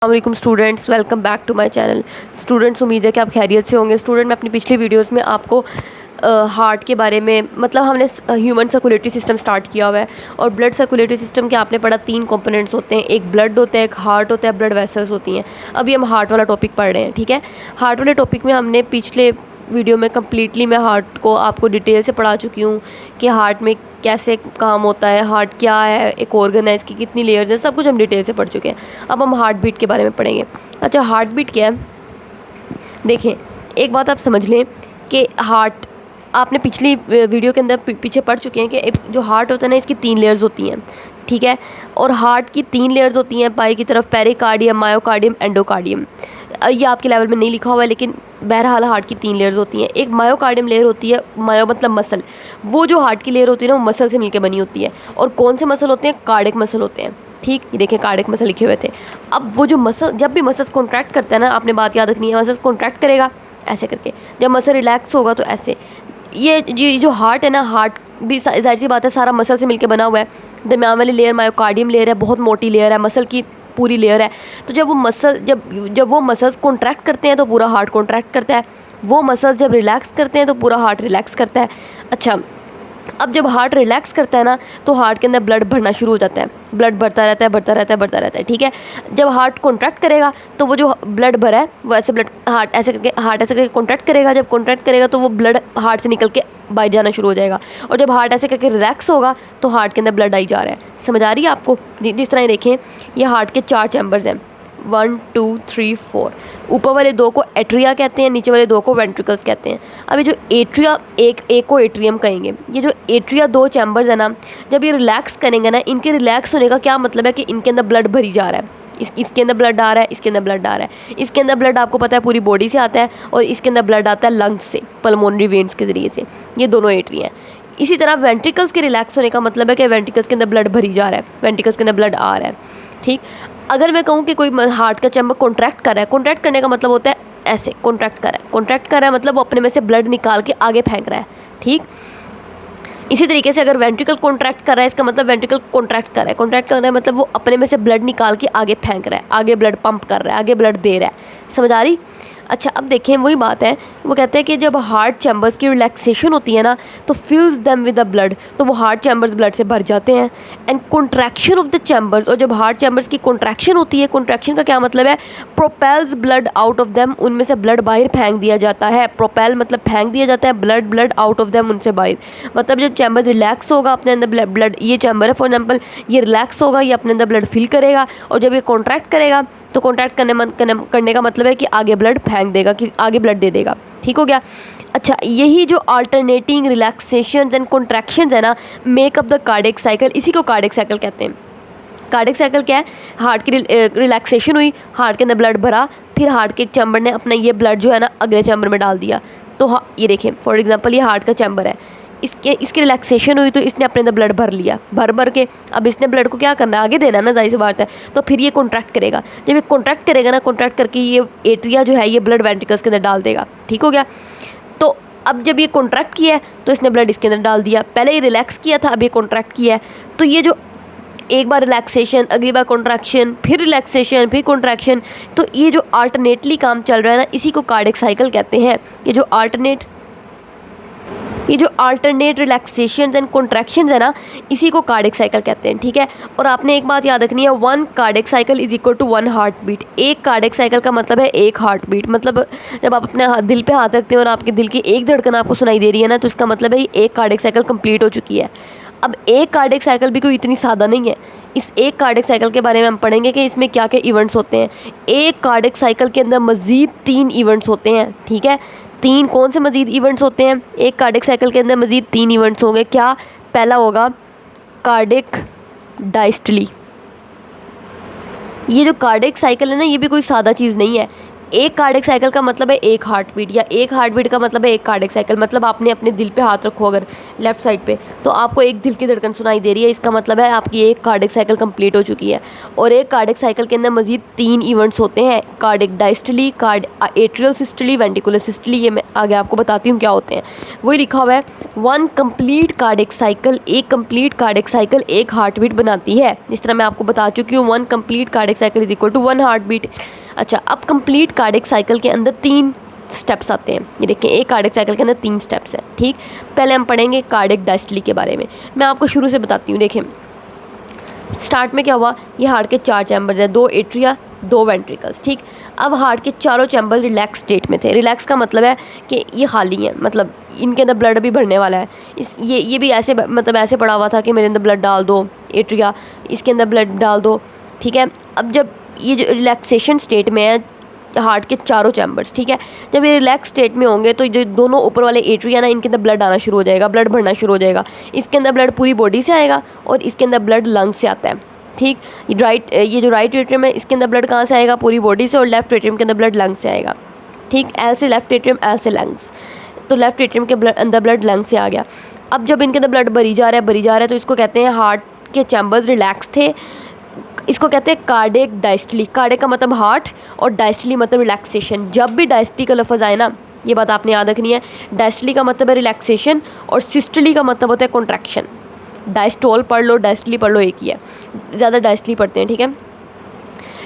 अस्सलामुअलैकुम students, welcome back to my channel. Students, उम्मीद है कि आप खैरियत से होंगे। स्टूडेंट, मैं अपनी पिछली वीडियोस में आपको हार्ट के बारे में मतलब हमने ह्यूमन सर्कुलेटरी सिस्टम स्टार्ट किया हुआ है और ब्लड सर्कुलेटरी सिस्टम के आपने पढ़ा 3 कंपोनेंट्स होते हैं, एक ब्लड होता है, एक हार्ट होता है, ब्लड वेसल्स होती हैं। अभी हम हार्ट वाला टॉपिक पढ़ रहे हैं, ठीक है। हार्ट वाले टॉपिक में हमने पिछले वीडियो में कम्प्लीटली मैं हार्ट को आपको डिटेल से पढ़ा चुकी हूँ कि हार्ट में कैसे काम होता है, हार्ट क्या है, एक ऑर्गन है, इसकी कितनी लेयर्स हैं, सब कुछ हम डिटेल से पढ़ चुके हैं। अब हम हार्ट बीट के बारे में पढ़ेंगे। अच्छा, हार्ट बीट क्या है? देखें, एक बात आप समझ लें कि हार्ट आपने पिछली वीडियो के अंदर पीछे पढ़ चुके हैं कि एक जो हार्ट होता है ना, इसकी 3 लेयर्स होती हैं, ठीक है। और हार्ट की 3 लेयर्स होती हैं, बाई की तरफ पेरिकार्डियम, मायोकार्डियम, एंडोकार्डियम। ये आपके लेवल में नहीं लिखा हुआ है, लेकिन बहरहाल हार्ट की 3 लेयर्स होती हैं। एक मायोकार्डियम लेयर होती है, मायो मतलब मसल, वो जो हार्ट की लेयर होती है ना, वो मसल से मिलकर बनी होती है। और कौन से मसल होते हैं? कार्डिक मसल होते हैं, ठीक। ये देखें, कार्डिक मसल लिखे हुए थे। अब वो जो मसल, जब भी मसल्स कॉन्ट्रैक्ट करता है ना, आपने बात याद रखनी है, मसल्स कॉन्ट्रैक्ट करेगा ऐसे करके, जब मसल रिलैक्स होगा तो ऐसे। ये जो हार्ट है ना, हार्ट भी जाहिर सी बात है सारा मसल से मिलकर बना हुआ है। दरम्यान वाली लेयर मायोकार्डियम लेयर है, बहुत मोटी लेयर है, मसल की पूरी लेयर है। तो जब वो मसल जब वो मसल्स कॉन्ट्रैक्ट करते हैं तो पूरा हार्ट कॉन्ट्रैक्ट करता है, वो मसल्स जब रिलैक्स करते हैं तो पूरा हार्ट रिलैक्स करता है। अच्छा, अब जब हार्ट रिलैक्स करता है ना, तो हार्ट के अंदर ब्लड भरना शुरू हो जाता है, ब्लड बढ़ता रहता है, बढ़ता रहता है, बढ़ता रहता है, ठीक है। जब हार्ट कॉन्ट्रैक्ट करेगा तो वो जो ब्लड भरा है वो ऐसे ब्लड हार्ट ऐसे करके कॉन्ट्रैक्ट करेगा। जब कॉन्ट्रैक्ट करेगा तो वो ब्लड हार्ट से निकल के बाहर जाना शुरू हो जाएगा। और जब हार्ट ऐसे करके रिलैक्स होगा तो हार्ट के अंदर ब्लड आई जा रहा है। समझ आ रही है आपको? जिस तरह देखें, ये हार्ट के 4 चैम्बर्स हैं, 1 2 3 4। ऊपर वाले 2 को एट्रिया कहते हैं, नीचे वाले 2 को वेंट्रिकल्स कहते हैं। अभी जो एट्रिया, एक को एट्रियम कहेंगे। ये जो एट्रिया 2 चैम्बर्स है ना, जब ये रिलैक्स करेंगे ना, इनके रिलैक्स होने का क्या मतलब है कि इनके अंदर ब्लड भरी जा रहा है। इसके अंदर ब्लड आ रहा है, इसके अंदर ब्लड आ रहा है। इसके अंदर ब्लड आपको पता है पूरी बॉडी से आता है, और इसके अंदर ब्लड आता है लंग्स से, पल्मोनरी वेन्स के ज़रिए से। ये दोनों एट्रिया हैं। इसी तरह वेंट्रिकल्स के रिलैक्स होने का मतलब है कि वेंट्रिकल्स के अंदर ब्लड भरी जा रहा है, वेंट्रिकल्स के अंदर ब्लड आ रहा है, ठीक। अगर मैं कहूँ कि कोई हार्ट का चैम्बर कॉन्ट्रैक्ट कर रहा है, कॉन्ट्रैक्ट करने का मतलब होता है ऐसे कॉन्ट्रैक्ट कर रहा है। कॉन्ट्रैक्ट कर रहा है मतलब वो अपने में से ब्लड निकाल के आगे फेंक रहा है, ठीक। इसी तरीके से अगर वेंट्रिकल कॉन्ट्रैक्ट कर रहा है, इसका मतलब वेंट्रिकल कॉन्ट्रैक्ट कर रहा है। कॉन्ट्रैक्ट कर रहा है मतलब वो अपने में से ब्लड निकाल के आगे फेंक रहा है, आगे ब्लड पंप कर रहा है, आगे ब्लड दे रहा है। समझ आ रही? अच्छा, अब देखें, वही बात है, वो कहते हैं कि जब हार्ट चैम्बर्स की रिलैक्सेशन होती है ना, तो फिल्स देम विद द ब्लड, तो वो हार्ट चैम्बर्स ब्लड से भर जाते हैं। And contraction of the chambers, और जब हार्ट चैम्बर्स की कॉन्ट्रैक्शन होती है, कॉन्ट्रैक्शन का क्या मतलब है? Propels blood out of them, उनमें से ब्लड बाहर फेंक दिया जाता है। प्रोपेल मतलब फेंक दिया जाता है, ब्लड आउट ऑफ देम, उनसे बाहर। मतलब जब चैम्बर्स रिलैक्स होगा, अपने अंदर ब्लड, ये चैम्बर है फॉर एग्जाम्पल, ये रिलैक्स होगा, ये अपने अंदर ब्लड फिल करेगा, और जब ये कॉन्ट्रैक्ट करेगा तो कॉन्ट्रैक्ट करने का मतलब है कि आगे ब्लड फेंक देगा, कि आगे ब्लड दे देगा, ठीक हो गया। अच्छा, यही जो अल्टरनेटिंग रिलैक्सेशंस एंड कॉन्ट्रैक्शंस है ना, मेकअप द कार्डियक साइकिल, इसी को कार्डियक साइकिल कहते हैं। कार्डियक साइकिल क्या है? हार्ट की रिलैक्सेशन हुई, हार्ट के अंदर ब्लड भरा, फिर हार्ट के चैम्बर ने अपना ये ब्लड जो है ना अगले चैम्बर में डाल दिया। तो ये देखें, फॉर एग्जांपल ये हार्ट का चैम्बर है, इसकी रिलैक्सेशन हुई तो इसने अपने अंदर ब्लड भर लिया, भर के अब इसने ब्लड को क्या करना है? आगे देना ना, जाहिर सी बात है। तो फिर ये कॉन्ट्रैक्ट करेगा। जब ये कॉन्ट्रैक्ट करेगा ना, कॉन्ट्रैक्ट करके ये एट्रिया जो है ये ब्लड वेंट्रिकल्स के अंदर डाल देगा, ठीक हो गया। तो अब जब ये कॉन्ट्रैक्ट किया है तो इसने ब्लड इसके अंदर डाल दिया। पहले ये रिलैक्स किया था, अब ये कॉन्ट्रैक्ट किया है। तो ये जो एक बार रिलैक्सेशन, अगली बार कॉन्ट्रैक्शन, फिर रिलैक्सेशन, फिर कॉन्ट्रैक्शन, तो ये जो अल्टरनेटली काम चल रहा है ना, इसी को कार्डियक साइकिल कहते हैं। ये जो अल्टरनेट रिलैक्सेशन एंड कॉन्ट्रैक्शंस है ना, इसी को कार्डियक साइकिल कहते हैं, ठीक है। और आपने एक बात याद रखनी है, 1 cardiac cycle is equal to 1 heart beat. एक कार्डियक साइकिल का मतलब है 1 हार्ट बीट। मतलब जब आप अपने दिल पे हाथ रखते हैं और आपके दिल की एक धड़कन आपको सुनाई दे रही है ना, तो इसका मतलब है 1 कार्डियक साइकिल कंप्लीट हो चुकी है। अब एक कार्डियक साइकिल भी कोई इतनी सादा नहीं है। इस एक कार्डियक साइकिल के बारे में हम पढ़ेंगे कि इसमें क्या क्या इवेंट्स होते हैं। एक कार्डियक साइकिल के अंदर मज़ीद 3 इवेंट्स होते हैं, ठीक है। 3 कौन से मज़ीद इवेंट्स होते हैं? एक कार्डियक साइकिल के अंदर मज़ीद 3 इवेंट्स होंगे। क्या? पहला होगा कार्डियक डायस्टली। ये जो कार्डियक साइकिल है ना, ये भी कोई सादा चीज़ नहीं है। एक कार्डिक साइकिल का मतलब है एक हार्ट बीट, या एक हार्ट बीट का मतलब है एक कार्डिक साइकिल। मतलब आपने अपने दिल पे हाथ रखो अगर लेफ्ट साइड पे, तो आपको एक दिल की धड़कन सुनाई दे रही है, इसका मतलब है आपकी एक कार्डिक साइकिल कंप्लीट हो चुकी है। और एक कार्डिक साइकिल के अंदर मजीद 3 इवेंट्स होते हैं, cardiac diastole, atrial systole, ventricular systole. ये मैं आगे आपको बताती हूँ क्या होते हैं। वही लिखा हुआ है, 1 कंप्लीट कार्डिक साइकिल, एक कंप्लीट कार्डिक साइकिल एक हार्ट बीट बनाती है। जिस तरह मैं आपको बता चुकी हूँ, 1 complete cardiac cycle is equal to 1 heart beat. अच्छा, अब कंप्लीट कार्डिक साइकिल के अंदर 3 स्टेप्स आते हैं। ये देखिए, एक कार्डिक साइकिल के अंदर 3 स्टेप्स हैं। ठीक, पहले हम पढ़ेंगे कार्डिक डायस्टली के बारे में। मैं आपको शुरू से बताती हूँ। देखें, स्टार्ट में क्या हुआ, ये हार्ट के 4 चैम्बर्स हैं, 2 एट्रिया 2 वेंट्रिकल्स। ठीक, अब हार्ट के चारों चैम्बर्स रिलैक्स स्टेट में थे। रिलैक्स का मतलब है कि ये खाली है, मतलब इनके अंदर ब्लड अभी भरने वाला है। ये भी ऐसे, मतलब ऐसे पड़ा हुआ था कि मेरे अंदर ब्लड डाल दो, एट्रिया इसके अंदर ब्लड डाल दो। ठीक है, अब जब ये जो रिलैक्सेशन स्टेट में है हार्ट के चारों चैम्बर्स, ठीक है, जब ये रिलैक्स स्टेट में होंगे तो जो दोनों ऊपर वाले एट्रिया ना, इनके अंदर ब्लड आना शुरू हो जाएगा, ब्लड भरना शुरू हो जाएगा। इसके अंदर ब्लड पूरी बॉडी से आएगा और इसके अंदर ब्लड लंग्स से आता है। ठीक, ये जो राइट एट्रियम है इसके अंदर ब्लड कहाँ से आएगा, पूरी बॉडी से, और लेफ्ट एट्रियम के अंदर ब्लड लंग्स से आएगा। ठीक, एल से लेफ्ट एट्रियम, एल से लंग्स, तो लेफ्ट एट्रियम के अंदर ब्लड लंग्स से आ गया। अब जब इनके अंदर ब्लड भरी जा रहा है तो इसको कहते हैं हार्ट के चैम्बर्स रिलैक्स थे, इसको कहते हैं कार्डिक डायस्टली। कार्डिक का मतलब हार्ट और डायस्टली मतलब रिलैक्सेशन। जब भी डायस्टली का लफ्ज़ आए ना, ये बात आपने याद रखनी है, डायस्टली का मतलब है रिलैक्सेशन और सिस्टली का मतलब होता है कॉन्ट्रैक्शन। डायस्टोल पढ़ लो, डायस्टली पढ़ लो, एक ही है, ज़्यादा डायस्टली पढ़ते हैं। ठीक है,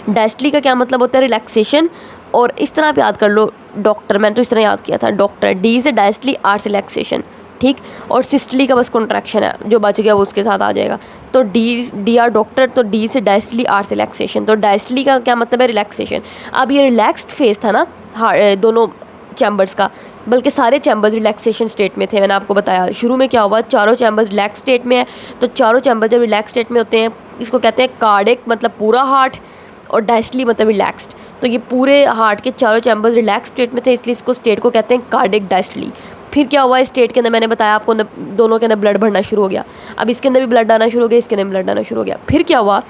डायस्टली का क्या मतलब होता है, रिलैक्सेशन। और इस तरह आप याद कर लो, डॉक्टर, मैंने तो इस तरह याद किया था, डॉक्टर, डी से डायस्टली, आर से रिलैक्सेशन। ठीक, और सिस्टली का बस कॉन्ट्रैक्शन है, जो बच गया वो उसके साथ आ जाएगा। तो डी आर डॉक्टर, तो डी से डायस्टली, आर से रिलैक्सेशन। तो डायस्टली का क्या मतलब है, रिलैक्सेशन। अब ये रिलैक्स्ड फेज था ना दोनों चैम्बर्स का, बल्कि सारे चैम्बर्स रिलैक्सेशन स्टेट में थे। मैंने आपको बताया शुरू में क्या हुआ, चारों चैम्बर्स रिलैक्स स्टेट में है। तो चारों चैम्बर्स जब रिलैक्स स्टेट में होते हैं, इसको कहते हैं कार्डिक मतलब पूरा हार्ट, और डायस्टली मतलब रिलैक्स्ड। तो ये पूरे हार्ट के चारों चैम्बर्स रिलैक्स स्टेट में थे, इसलिए इसको स्टेट को कहते हैं कार्डिक डायस्टली। फिर क्या हुआ, इस स्टेट के अंदर मैंने बताया आपको, दोनों के अंदर ब्लड भरना शुरू हो गया। अब इसके अंदर भी ब्लड आना शुरू हो गया, इसके अंदर ब्लड आना शुरू हो गया। फिर क्या हुआ,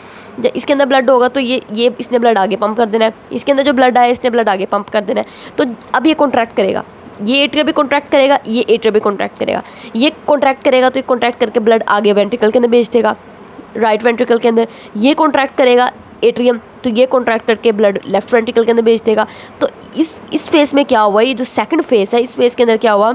जब इसके अंदर ब्लड होगा तो ये इसने ब्लड आगे पंप कर देना है, इसके अंदर जो ब्लड आया इसने ब्लड आगे पंप कर देना है। तो अब ये कॉन्ट्रैक्ट करेगा, ये एट्रिया भी कॉन्ट्रैक्ट करेगा, ये एट्रिया भी कॉन्ट्रैक्ट करेगा, ये कॉन्ट्रैक्ट करेगा तो ये कॉन्ट्रैक्ट करके ब्लड आगे वेंट्रिकल के अंदर भेज देगा, राइट वेंट्रिकल के अंदर। ये कॉन्ट्रैक्ट करेगा एट्रियम, तो ये कॉन्ट्रैक्ट करके ब्लड लेफ्ट वेंट्रिकल के अंदर भेज देगा। तो इस फेस में क्या हुआ, ये जो सेकंड फेस है, इस फेस के अंदर क्या हुआ,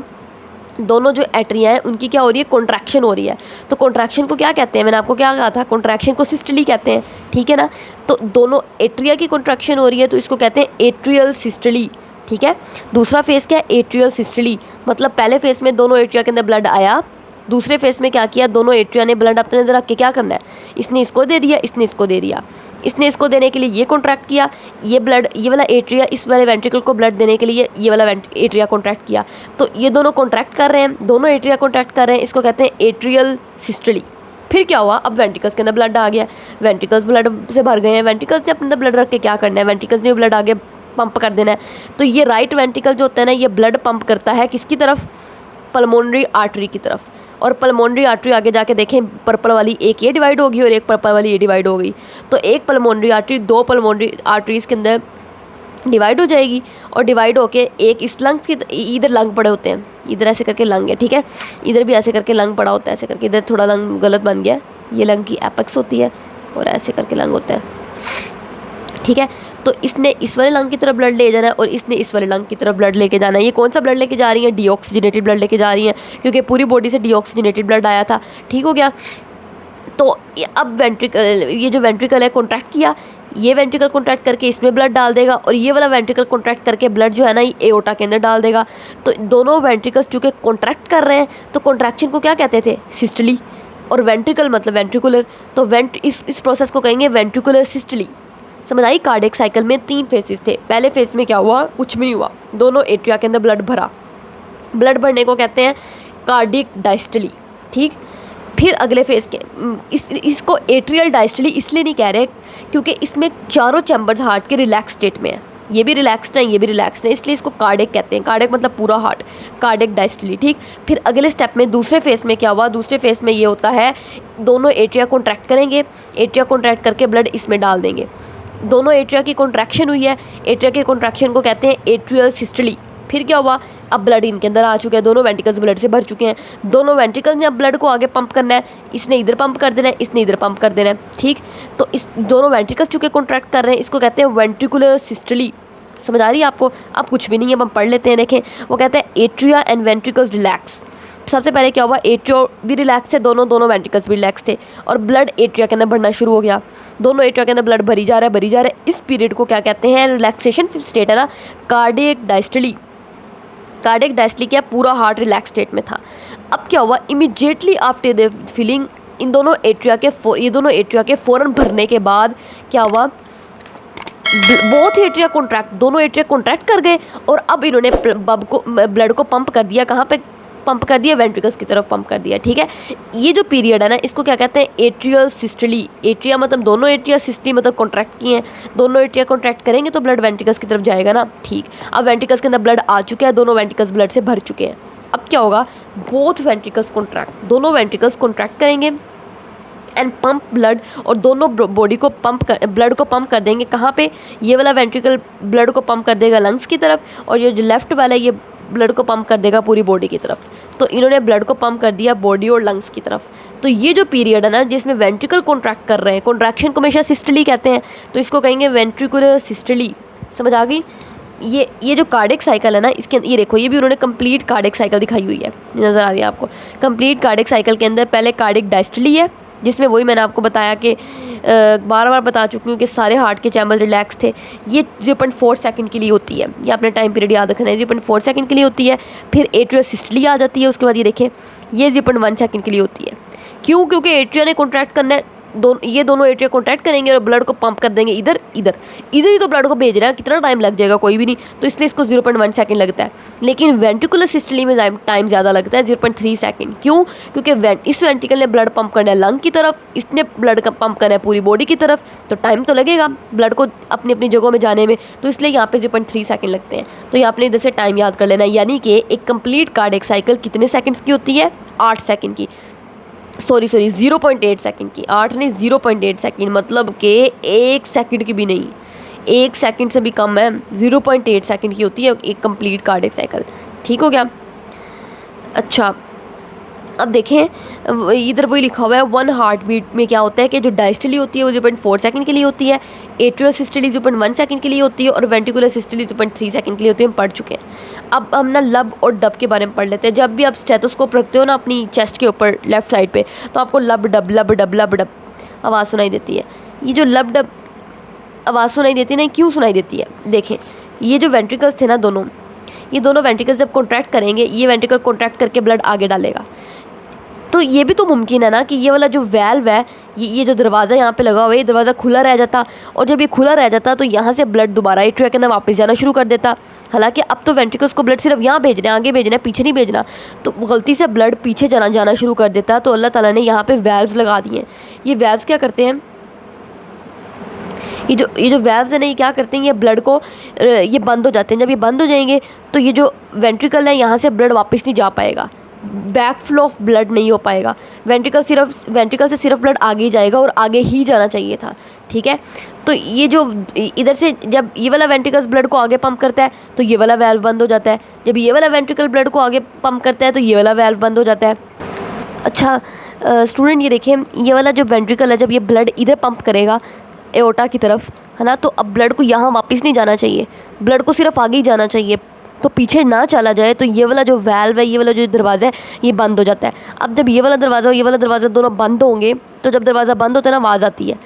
दोनों जो एट्रिया हैं उनकी क्या हो रही है, कॉन्ट्रैक्शन हो रही है। तो कॉन्ट्रैक्शन को क्या कहते हैं, मैंने आपको क्या कहा था, कॉन्ट्रैक्शन को सिस्टली कहते हैं। ठीक है ना, तो दोनों एट्रिया की कॉन्ट्रैक्शन हो रही है तो इसको कहते हैं एट्रियल सिस्टली। ठीक है, दूसरा फेस क्या है, एट्रियल सिस्टली। मतलब पहले फेस में दोनों एट्रिया के अंदर ब्लड आया, दूसरे फेस में क्या किया, दोनों एट्रिया ने ब्लड अपने अंदर रख के क्या करना है, इसने इसको दे दिया, इसने इसको दे दिया। इसने इसको देने के लिए ये कॉन्ट्रैक्ट किया, ये ब्लड, ये वाला एट्रिया इस वाले वेंट्रिकल को ब्लड देने के लिए ये वाला एट्रिया कॉन्ट्रैक्ट किया। तो ये दोनों कॉन्ट्रैक्ट कर रहे हैं, दोनों एट्रिया कॉन्ट्रैक्ट कर रहे हैं, इसको कहते हैं एट्रियल सिस्टली। फिर क्या हुआ, अब वेंट्रिकल्स के अंदर ब्लड आ गया, वेंट्रिकल्स ब्लड से भर गए हैं, वेंट्रिकल्स ने अपने अंदर ब्लड रख के क्या करना है, वेंट्रिकल्स ने ब्लड आगे पंप कर देना है। तो ये राइट वेंट्रिकल जो होता है ना, ये ब्लड पंप करता है किसकी तरफ, पल्मोनरी आर्टरी की तरफ। और पल्मोनरी आर्टरी आगे जाके देखें, पर्पल वाली एक ये डिवाइड होगी और एक पर्पल वाली ये डिवाइड हो गई। तो एक पल्मोनरी आर्टरी 2 पल्मोनरी आर्टरीज़ के अंदर डिवाइड हो जाएगी, और डिवाइड होके एक इस लंग्स की, इधर लंग पड़े होते हैं, इधर ऐसे करके लंग है। ठीक है, इधर भी ऐसे करके लंग पड़ा होता है, ऐसे करके, इधर थोड़ा लंग गलत बन गया, ये लंग की एपेक्स होती है और ऐसे करके लंग होता है। ठीक है, तो इसने इस वाले लंग की तरफ ब्लड ले जाना है और इसने इस वाले लंग की तरफ ब्लड लेके जाना है। ये कौन सा ब्लड लेके जा रही है, डीऑक्सीजनेटेड ब्लड लेके जा रही है, क्योंकि पूरी बॉडी से डीऑक्सीजनेटेड ब्लड आया था। ठीक हो गया, तो अब वेंट्रिकल, ये जो वेंट्रिकल है कॉन्ट्रैक्ट किया, ये वेंट्रिकल कॉन्ट्रैक्ट करके इसमें ब्लड डाल देगा, और ये वाला वेंट्रिकल कॉन्ट्रैक्ट करके ब्लड जो है ना, ये एओर्टा के अंदर डाल देगा। तो दोनों वेंट्रिकल्स चूँकि कॉन्ट्रैक्ट कर रहे हैं, तो कॉन्ट्रैक्शन को क्या कहते थे, सिस्टली, और वेंट्रिकल मतलब वेंट्रिकुलर, तो इस प्रोसेस को कहेंगे वेंट्रिकुलर सिस्टली। समझ आई, कार्डियक साइकिल में 3 फेसेस थे। पहले फेस में क्या हुआ, कुछ भी नहीं हुआ, दोनों एट्रिया के अंदर ब्लड भरा, ब्लड भरने को कहते हैं कार्डिक डायस्टली। ठीक, फिर अगले फेस के इसको एट्रियल डायस्टली इसलिए नहीं कह रहे क्योंकि इसमें चारों चैम्बर्स हार्ट के रिलैक्स स्टेट में है, ये भी रिलैक्स्ड है, ये भी रिलैक्स्ड है, इसलिए इसको कार्डिक कहते हैं। कार्डिक मतलब पूरा हार्ट, कार्डिक डायस्टली। ठीक, फिर अगले स्टेप में दूसरे फेस में क्या हुआ, दूसरे फेस में ये होता है दोनों एट्रिया कॉन्ट्रैक्ट करेंगे, एट्रिया कॉन्ट्रैक्ट करके ब्लड इसमें डाल देंगे, दोनों एट्रिया की कॉन्ट्रैक्शन हुई है, एट्रिया के कॉन्ट्रैक्शन को कहते हैं एट्रियल सिस्टली। फिर क्या हुआ, अब ब्लड इनके अंदर आ चुका है, दोनों वेंट्रिकल्स ब्लड से भर चुके हैं। दोनों वेंट्रिकल्स ने अब ब्लड को आगे पंप करना है, इसने इधर पंप कर देना है, इसने इधर पंप कर देना है, ठीक। तो इस दोनों वेंट्रिकल्स चूँकि कॉन्ट्रैक्ट कर रहे हैं, इसको कहते हैं वेंट्रिकुलर सिस्टली। समझ आ रही है आपको? अब कुछ भी नहीं है, अब हम पढ़ लेते हैं। देखें, वो कहते हैं एट्रिया एंड वेंट्रिकल्स रिलैक्स। सबसे पहले क्या हुआ, एट्रिया भी रिलैक्स थे, दोनों वेंट्रिकल्स भी रिलैक्स थे, और ब्लड एट्रिया के अंदर बढ़ना शुरू हो गया। दोनों एट्रिया के अंदर ब्लड भरी जा रहा है। इस पीरियड को क्या कहते हैं, रिलैक्सेशन स्टेट है ना, कार्डियक डायस्टली। कार्डियक डायस्टली क्या, पूरा हार्ट रिलैक्स स्टेट में था। अब क्या हुआ, इमीडिएटली आफ्टर द फीलिंग, इन दोनों एट्रिया के फ़ौरन भरने के बाद क्या हुआ, दोनों एट्रिया कॉन्ट्रैक्ट कर गए, और अब इन्होंने ब्लड को पंप कर दिया। कहाँ पे पंप कर दिया, वेंट्रिकल्स की तरफ पंप कर दिया, ठीक है। ये जो पीरियड है ना, इसको क्या कहते हैं, एट्रियल सिस्टली। एट्रिया मतलब दोनों एट्रिया, सिस्टली मतलब कॉन्ट्रैक्ट किए हैं। दोनों एट्रिया कॉन्ट्रैक्ट करेंगे तो ब्लड वेंट्रिकल्स की तरफ जाएगा ना, ठीक। अब वेंट्रिकल्स के अंदर ब्लड आ चुका है, दोनों वेंट्रिकल्स ब्लड से भर चुके हैं। अब क्या होगा, बोथ वेंट्रिकल्स कॉन्ट्रैक्ट, दोनों वेंट्रिकल्स कॉन्ट्रैक्ट करेंगे एंड पंप ब्लड, और दोनों बॉडी को ब्लड को पंप कर देंगे। कहाँ पे, ये वाला वेंट्रिकल ब्लड को पंप कर देगा लंग्स की तरफ, और ये जो लेफ्ट वाला ये ब्लड को पंप कर देगा पूरी बॉडी की तरफ। तो इन्होंने ब्लड को पंप कर दिया बॉडी और लंग्स की तरफ। तो ये जो पीरियड है ना, जिसमें वेंट्रिकल कॉन्ट्रैक्ट कर रहे हैं, कॉन्ट्रैक्शन को हमेशा सिस्टली कहते हैं, तो इसको कहेंगे वेंट्रिकुलर सिस्टली। समझ आ गई? ये जो कार्डिक साइकिल है ना, इसके ये देखो, ये भी उन्होंने कंप्लीट कार्डिक साइकिल दिखाई हुई है, नज़र आ रही है आपको। कंप्लीट कार्डिक साइकिल के अंदर पहले कार्डिक डायस्टली है, जिसमें वही मैंने आपको बताया कि बार बार बता चुकी हूँ कि सारे हार्ट के चैम्बर रिलैक्स थे। ये 0.4 सेकंड के लिए होती है, ये अपने टाइम पीरियड याद रखना है, 0.4 सेकंड के लिए होती है। फिर एट्रियल सिस्टली आ जाती है, उसके बाद ये देखें, ये 0.1 सेकंड के लिए होती है। क्यों? क्योंकि एट्रिया ने कॉन्ट्रैक्ट करना है, ये दोनों एट्रिया कॉन्ट्रैक्ट करेंगे और ब्लड को पंप कर देंगे इधर ही तो ब्लड को भेज रहा है, कितना टाइम लग जाएगा, कोई भी नहीं। तो इसलिए इसको 0.1 सेकंड लगता है। लेकिन वेंट्रिकुलर सिस्टली में टाइम ज़्यादा लगता है, 0.3 सेकंड। क्यों? क्योंकि इस वेंट्रिकल ने ब्लड पंप करना है लंग की तरफ, इसने ब्लड का पंप करना है पूरी बॉडी की तरफ, तो टाइम तो लगेगा ब्लड को अपनी अपनी जगहों में जाने में, तो इसलिए यहाँ पे 0.3 सेकंड लगते हैं। तो ये आपने इधर से टाइम याद कर लेना, यानी कि एक कंप्लीट कार्डियक साइकिल कितने सेकंड्स की होती है, 8 सेकंड की। सॉरी 0.8 सेकंड की, 8 नहीं 0.8 सेकंड, मतलब कि 1 सेकंड की भी नहीं, 1 सेकंड से भी कम है, 0.8 सेकंड की होती है एक कंप्लीट कार्डियक साइकिल। ठीक हो गया? अच्छा, अब देखें इधर वही लिखा हुआ है, 1 हार्ट बीट में क्या होता है कि जो डायस्टली होती है वो 0.4 सेकंड के लिए होती है, एट्रियल सिस्टली 0.1 सेकंड के लिए होती है, और वेंट्रिकुलर सिस्टली 0.3 सेकंड के लिए होती है। हम पढ़ चुके हैं। अब हम ना लब और डब के बारे में पढ़ लेते हैं। जब भी आप स्टेथोस्कोप रखते हो ना अपनी चेस्ट के ऊपर लेफ्ट साइड पे, तो आपको लब डब आवाज़ सुनाई देती है। ये जो लब डब आवाज़ सुनाई देती है ना, क्यों सुनाई देती है? देखें, ये जो वेंट्रिकल्स थे ना ये दोनों वेंट्रिकल्स जब कॉन्ट्रैक्ट करेंगे, ये वेंट्रिकल कॉन्ट्रैक्ट करके ब्लड आगे डालेगा। तो ये भी तो मुमकिन है ना कि ये वाला जो वैल्व है, ये जो दरवाज़ा यहाँ पे लगा हुआ है, ये दरवाज़ा खुला रह जाता, और जब ये खुला रह जाता तो यहाँ से ब्लड दोबारा एट्रिया के अंदर वापस जाना शुरू कर देता। हालांकि अब तो वेंट्रिकल्स को ब्लड सिर्फ यहाँ भेजना है, आगे भेजना है, पीछे नहीं भेजना, तो गलती से ब्लड पीछे जाना शुरू कर देता। तो अल्लाह ताला ने यहाँ पे वैल्व्स लगा दिए हैं। ये वैल्व्स क्या करते हैं, ये जो वैल्व्स है ना, ये क्या करते हैं, ये ब्लड को ये बंद हो जाते हैं। जब ये बंद हो जाएंगे तो ये जो वेंट्रिकल है यहाँ से ब्लड वापस नहीं जा पाएगा, बैक फ्लो ऑफ ब्लड नहीं हो पाएगा। वेंट्रिकल से सिर्फ ब्लड आगे ही जाएगा, और आगे ही जाना चाहिए था। ठीक है? तो ये जो इधर से जब ये वाला वेंट्रिकल्स ब्लड को आगे पंप करता है तो ये वाला वैल्व बंद हो जाता है, जब ये वाला वेंट्रिकल ब्लड को आगे पंप करता है तो ये वाला वैल्व बंद हो जाता है। अच्छा स्टूडेंट, ये देखें, ये वाला जो वेंट्रिकल है, जब ये ब्लड इधर पंप करेगा एओर्टा की तरफ, है ना, तो अब ब्लड को यहाँ वापस नहीं जाना चाहिए, ब्लड को सिर्फ आगे ही जाना चाहिए, तो पीछे ना चला जाए। तो ये वाला जो वैल्व है, ये वाला जो दरवाज़ा है, ये बंद हो जाता है। अब जब ये वाला दरवाज़ा और ये वाला दरवाज़ा दोनों बंद होंगे, तो जब दरवाज़ा बंद होता है ना, आवाज़ आती है।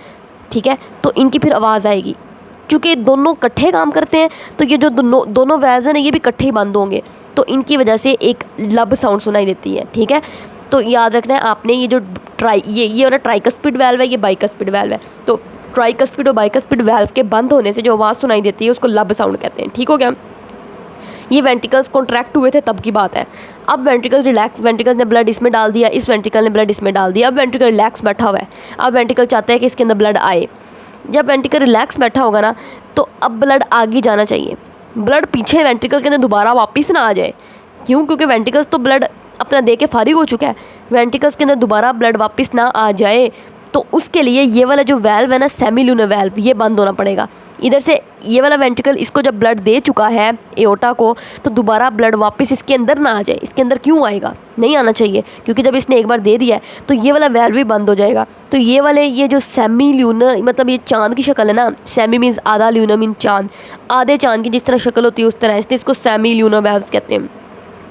ठीक है? तो इनकी फिर आवाज़ आएगी, चूँकि दोनों इकट्ठे काम करते हैं, तो ये जो दोनों वैल्व्स हैं ना, ये भी इकट्ठे ही बंद होंगे, तो इनकी वजह से एक लब साउंड सुनाई देती है। ठीक है? तो याद रखना है आपने, ये जो ये वाला ट्राइकस्पिड वैल्व है, ये बाइकस्पिड वैल्व है। तो ट्राइकस्पिड और बाइकस्पिड वैल्व के बंद होने से जो आवाज़ सुनाई देती है उसको लब साउंड कहते हैं। ठीक हो गया? ये वेंट्रिकल्स कॉन्ट्रैक्ट हुए थे तब की बात है। अब वेंट्रिकल्स रिलैक्स, वेंट्रिकल्स ने ब्लड इसमें डाल दिया, इस वेंट्रिकल ने ब्लड इसमें डाल दिया। अब वेंट्रिकल रिलैक्स बैठा हुआ है, अब वेंट्रिकल चाहता है कि इसके अंदर ब्लड आए। जब वेंट्रिकल रिलैक्स बैठा होगा ना, तो अब ब्लड आगे जाना चाहिए, ब्लड पीछे वेंट्रिकल के अंदर दोबारा वापस ना आ जाए। क्यों? क्योंकि वेंट्रिकल्स तो ब्लड अपना दे के फारिग हो चुका है, वेंट्रिकल्स के अंदर दोबारा ब्लड वापस ना आ जाए, तो उसके लिए ये वाला जो वैल्व है ना, सेमी ल्यूनर वैल्व, ये बंद होना पड़ेगा। इधर से ये वाला वेंट्रिकल इसको जब ब्लड दे चुका है एओर्टा को, तो दोबारा ब्लड वापस इसके अंदर ना आ जाए। इसके अंदर क्यों आएगा, नहीं आना चाहिए, क्योंकि जब इसने एक बार दे दिया है तो ये वाला वैल्व भी बंद हो जाएगा। तो ये वाले ये जो सेमी ल्यूनर, मतलब ये चांद की शक्ल है ना, सेमी मीन्स आधा, ल्यूनर मीन चांद, आधे चांद की जिस तरह शक्ल होती है उस तरह, इसलिए इसको सेमी ल्यूनर वैल्व कहते हैं।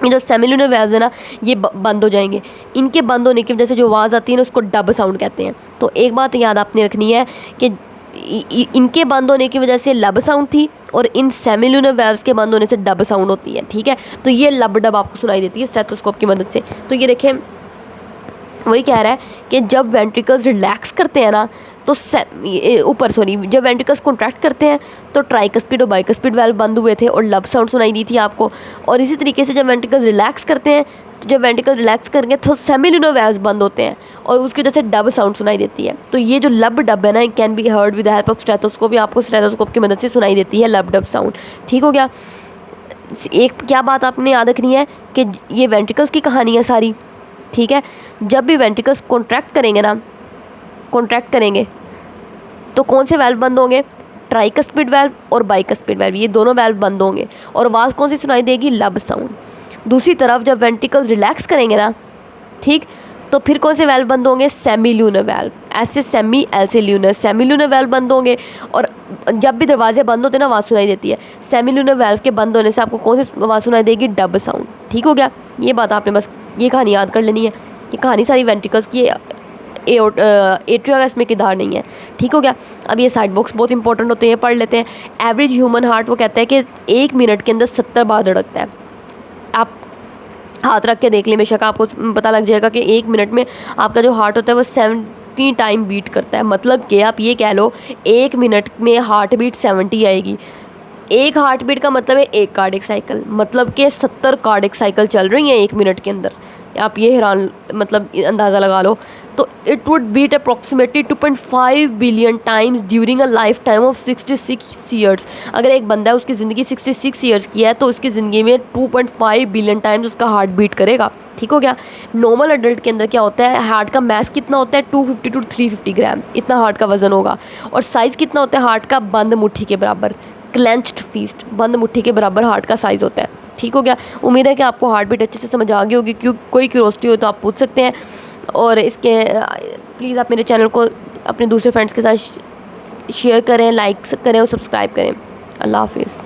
ये जो सेमी ल्यूनर वैल्व है ना, ये बंद हो जाएंगे। इनके बंद होने की वजह से जो आवाज़ आती है ना, उसको डब साउंड कहते हैं। तो एक बात याद आपने रखनी है कि इनके बंद होने की वजह से लब साउंड थी, और इन सेमी ल्यूनर वैल्व्स के बंद होने से डब साउंड होती है। ठीक है, तो ये लब डब आपको सुनाई देती है स्टेथोस्कोप की मदद से। तो ये देखें, वही कह रहा है कि जब वेंट्रिकल्स रिलैक्स करते हैं ना, तो जब वेंट्रिकल्स कॉन्ट्रैक्ट करते हैं तो ट्राइकस्पिड और बाइकस्पिड वैल्व बंद हुए थे और लब साउंड सुनाई दी थी आपको। और इसी तरीके से जब वेंट्रिकल्स रिलैक्स करते हैं, तो जब वेंट्रिकल रिलैक्स करेंगे तो सेमी ल्यूनर वैल्व्स बंद होते हैं और उसकी वजह से डब साउंड सुनाई देती है। तो ये जो लब डब है ना, can be heard with the help of stethoscope, आपको स्टेथोस्कोप की मदद से सुनाई देती है लब डब साउंड। ठीक हो गया। एक क्या बात आपने याद रखनी है कि ये वेंट्रिकल्स की कहानी है सारी। ठीक है, जब भी वेंट्रिकल्स कॉन्ट्रैक्ट करेंगे तो कौन से वैल्व बंद होंगे, ट्राइकस्पिड वैल्व और बाइकस्पिड वैल्व, ये दोनों वैल्व बंद होंगे। और आवाज़ कौन सी सुनाई देगी, लब साउंड। दूसरी तरफ जब वेंट्रिकल्स रिलैक्स करेंगे ना, ठीक, तो फिर कौन से वैल्व बंद होंगे, सेमी ल्यूनर वैल्व, ऐसे सेमी, ऐसे ल्यूनर, सेमी ल्यूनर वैल्व बंद होंगे। और जब भी दरवाजे बंद होते हैं ना, आवाज़ सुनाई देती है। सेमी ल्यूनर वैल्व के बंद होने से आपको कौन सी आवाज़ सुनाई देगी, डब साउंड। ठीक हो गया। ये बात आपने बस ये कहानी याद कर लेनी है। ये कहानी सारी वेंट्रिकल्स की, एट्रिया का इसमें किरदार नहीं है। ठीक हो गया। अब ये साइड बॉक्स बहुत इंपॉर्टेंट होते हैं, पढ़ लेते हैं। एवरेज ह्यूमन हार्ट वो कहता है कि 1 मिनट के अंदर 70 बार धड़कता है। आप हाथ रख के देख लें, बेशक आपको पता लग जाएगा कि 1 मिनट में आपका जो हार्ट होता है वो 70 टाइम बीट करता है। मतलब कि आप ये कह लो 1 मिनट में हार्ट बीट 70 आएगी। एक हार्ट बीट का मतलब है 1 कार्डिक साइकिल, मतलब कि 70 कार्डिक साइकिल चल रही हैं 1 मिनट के अंदर। आप ये हैरान मतलब अंदाज़ा लगा लो। तो it would beat approximately 2.5 billion times during a life time of 66 years. अगर एक बंदा है उसकी ज़िंदगी 66 ईयर्स की है, तो उसकी ज़िंदगी में 2.5 बिलियन टाइम्स उसका हार्ट बीट करेगा। ठीक हो गया। नॉर्मल अडल्ट के अंदर क्या होता है, हार्ट का मास कितना होता है, 250 to 350 ग्राम, इतना हार्ट का वज़न होगा। और साइज़ कितना होता है हार्ट का, बंद मुट्ठी के बराबर, क्लेंच्ड फिस्ट, बंद मुट्ठी के बराबर हार्ट का साइज़ होता है। ठीक हो गया। उम्मीद है कि आपको हार्ट बीट अच्छे से समझ आ गई होगी। कोई क्यूरोसिटी हो तो आप पूछ सकते हैं। और इसके प्लीज़ आप मेरे चैनल को अपने दूसरे फ्रेंड्स के साथ शेयर करें, लाइक करें और सब्सक्राइब करें। अल्लाह हाफिज़।